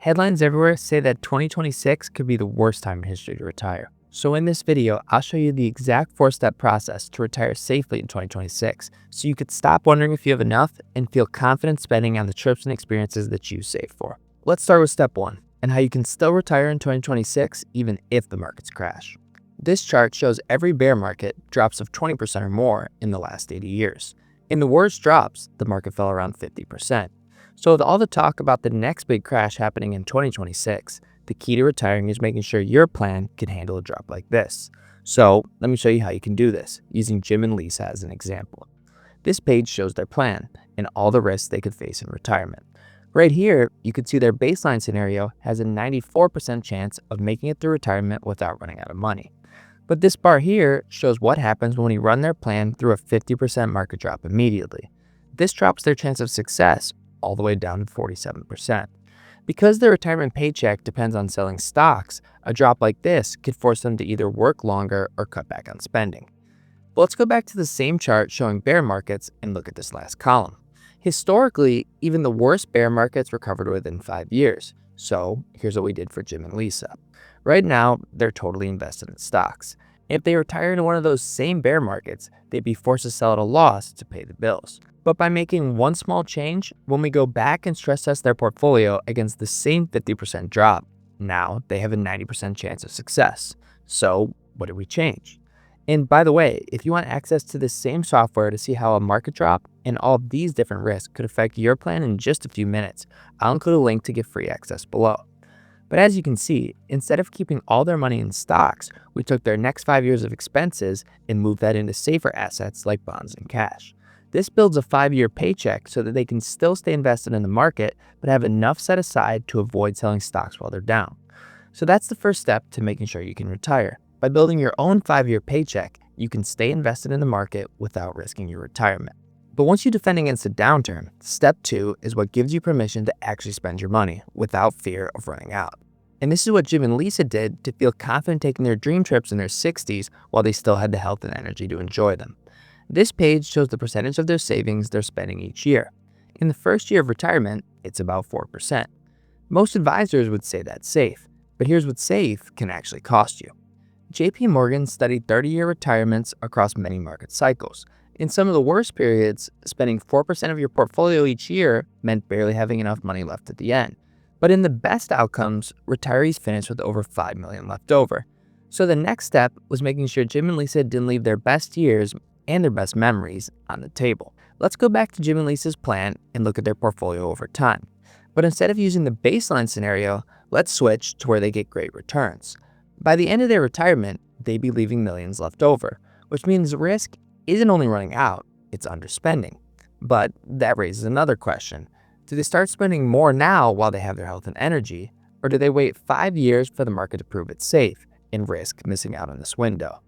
Headlines everywhere say that 2026 could be the worst time in history to retire. So in this video, I'll show you the exact 4-step process to retire safely in 2026, so you could stop wondering if you have enough and feel confident spending on the trips and experiences that you saved for. Let's start with step 1, and how you can still retire in 2026 even if the markets crash. This chart shows every bear market drops of 20% or more in the last 80 years. In the worst drops, the market fell around 50%. So with all the talk about the next big crash happening in 2026, the key to retiring is making sure your plan can handle a drop like this. So let me show you how you can do this, using Jim and Lisa as an example. This page shows their plan and all the risks they could face in retirement. Right here, you can see their baseline scenario has a 94% chance of making it through retirement without running out of money. But this bar here shows what happens when we run their plan through a 50% market drop immediately. This drops their chance of success all the way down to 47%. Because their retirement paycheck depends on selling stocks, a drop like this could force them to either work longer or cut back on spending. But let's go back to the same chart showing bear markets and look at this last column. Historically, even the worst bear markets recovered within 5 years. So here's what we did for Jim and Lisa. Right now, they're totally invested in stocks. If they retire into one of those same bear markets, they'd be forced to sell at a loss to pay the bills. But by making one small change, when we go back and stress test their portfolio against the same 50% drop, now they have a 90% chance of success. So what did we change? And by the way, if you want access to this same software to see how a market drop and all of these different risks could affect your plan in just a few minutes, I'll include a link to get free access below. But as you can see, instead of keeping all their money in stocks, we took their next 5 years of expenses and moved that into safer assets like bonds and cash. This builds a 5-year paycheck so that they can still stay invested in the market, but have enough set aside to avoid selling stocks while they're down. So that's the first step to making sure you can retire. By building your own 5-year paycheck, you can stay invested in the market without risking your retirement. But once you defend against a downturn, step 2 is what gives you permission to actually spend your money without fear of running out. And this is what Jim and Lisa did to feel confident taking their dream trips in their 60s while they still had the health and energy to enjoy them. This page shows the percentage of their savings they're spending each year. In the first year of retirement, it's about 4%. Most advisors would say that's safe, but here's what safe can actually cost you. JP Morgan studied 30-year retirements across many market cycles. In some of the worst periods, spending 4% of your portfolio each year meant barely having enough money left at the end. But in the best outcomes, retirees finished with over $5 million left over. So the next step was making sure Jim and Lisa didn't leave their best years and their best memories on the table. Let's go back to Jim and Lisa's plan and look at their portfolio over time. But instead of using the baseline scenario, let's switch to where they get great returns. By the end of their retirement, they'd be leaving millions left over, which means risk isn't only running out, it's underspending. But that raises another question. Do they start spending more now while they have their health and energy, or do they wait 5 years for the market to prove it's safe and risk missing out on this window?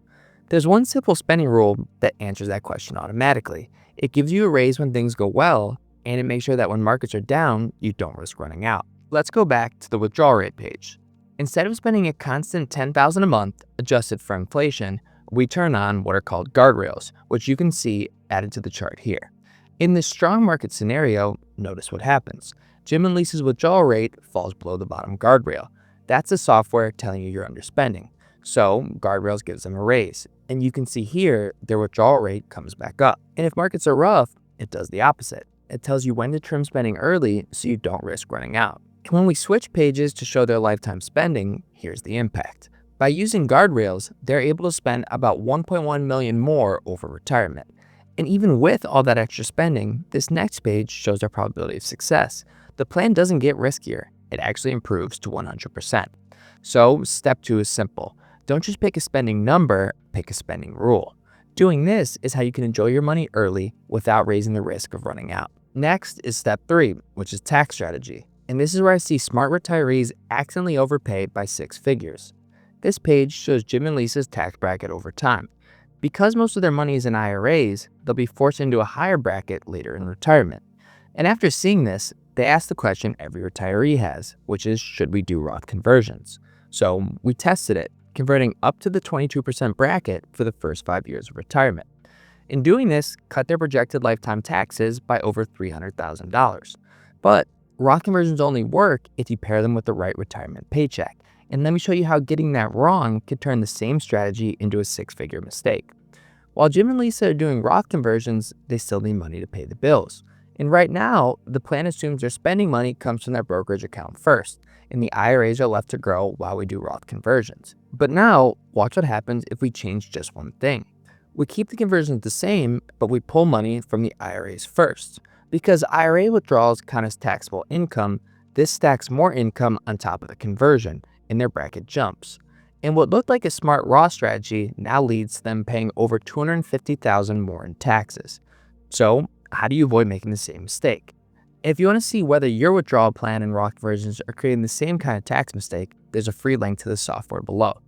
There's one simple spending rule that answers that question automatically. It gives you a raise when things go well, and it makes sure that when markets are down, you don't risk running out. Let's go back to the withdrawal rate page. Instead of spending a constant $10,000 a month adjusted for inflation, we turn on what are called guardrails, which you can see added to the chart here. In this strong market scenario, notice what happens. Jim and Lisa's withdrawal rate falls below the bottom guardrail. That's the software telling you you're underspending. So guardrails gives them a raise. And you can see here, their withdrawal rate comes back up. And if markets are rough, it does the opposite. It tells you when to trim spending early so you don't risk running out. And when we switch pages to show their lifetime spending, here's the impact. By using guardrails, they're able to spend about $1.1 million more over retirement. And even with all that extra spending, this next page shows their probability of success. The plan doesn't get riskier. It actually improves to 100%. So step 2 is simple. Don't just pick a spending number, pick a spending rule. Doing this is how you can enjoy your money early without raising the risk of running out. Next is step 3, which is tax strategy. And this is where I see smart retirees accidentally overpay by 6 figures. This page shows Jim and Lisa's tax bracket over time. Because most of their money is in IRAs, they'll be forced into a higher bracket later in retirement. And after seeing this, they ask the question every retiree has, which is, should we do Roth conversions? So we tested it, converting up to the 22% bracket for the first 5 years of retirement. In doing this, cut their projected lifetime taxes by over $300,000. But Roth conversions only work if you pair them with the right retirement paycheck. And let me show you how getting that wrong could turn the same strategy into a six-figure mistake. While Jim and Lisa are doing Roth conversions, they still need money to pay the bills. And right now, the plan assumes their spending money comes from their brokerage account first, and the IRAs are left to grow while we do Roth conversions. But now, watch what happens if we change just one thing. We keep the conversions the same, but we pull money from the IRAs first. Because IRA withdrawals count as taxable income, this stacks more income on top of the conversion, and their bracket jumps. And what looked like a smart Roth strategy now leads to them paying over $250,000 more in taxes. So, how do you avoid making the same mistake? If you want to see whether your withdrawal plan and Roth conversions are creating the same kind of tax mistake, there's a free link to the software below.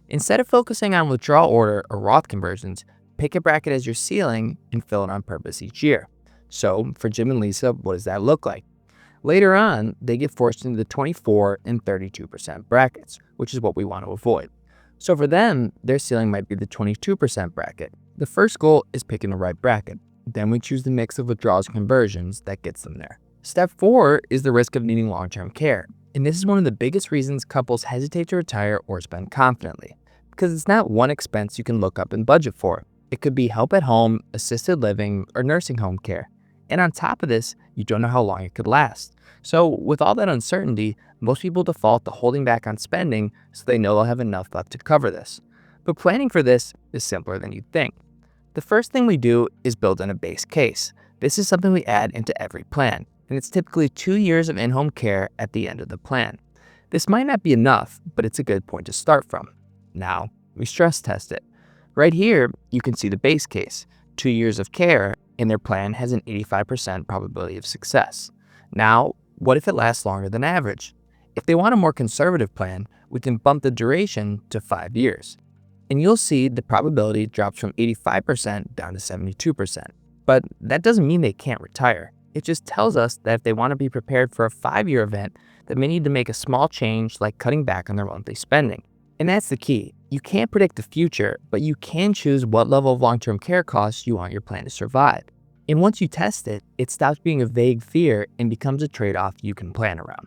Instead of focusing on withdrawal order or Roth conversions, pick a bracket as your ceiling and fill it on purpose each year. So, for Jim and Lisa, what does that look like? Later on, they get forced into the 24 and 32% brackets, which is what we want to avoid. So for them, their ceiling might be the 22% bracket. The first goal is picking the right bracket. Then we choose the mix of withdrawals and conversions that gets them there. Step 4 is the risk of needing long-term care. And this is one of the biggest reasons couples hesitate to retire or spend confidently. Because it's not one expense you can look up and budget for. It could be help at home, assisted living, or nursing home care. And on top of this, you don't know how long it could last. So with all that uncertainty, most people default to holding back on spending so they know they'll have enough left to cover this. But planning for this is simpler than you'd think. The first thing we do is build in a base case. This is something we add into every plan, and it's typically 2 years of in-home care at the end of the plan. This might not be enough, but it's a good point to start from. Now, we stress test it. Right here, you can see the base case, 2 years of care, and their plan has an 85% probability of success. Now, what if it lasts longer than average? If they want a more conservative plan, we can bump the duration to 5 years. And you'll see the probability drops from 85% down to 72%. But that doesn't mean they can't retire. It just tells us that if they want to be prepared for a 5-year event, they may need to make a small change like cutting back on their monthly spending. And that's the key. You can't predict the future, but you can choose what level of long-term care costs you want your plan to survive. And once you test it, it stops being a vague fear and becomes a trade-off you can plan around.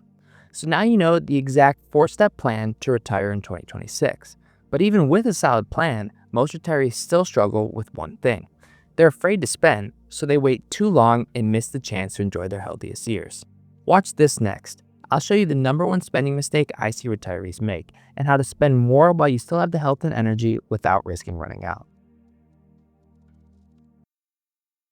So now you know the exact 4-step plan to retire in 2026. But even with a solid plan, most retirees still struggle with one thing. They're afraid to spend, so they wait too long and miss the chance to enjoy their healthiest years. Watch this next. I'll show you the #1 spending mistake I see retirees make and how to spend more while you still have the health and energy without risking running out.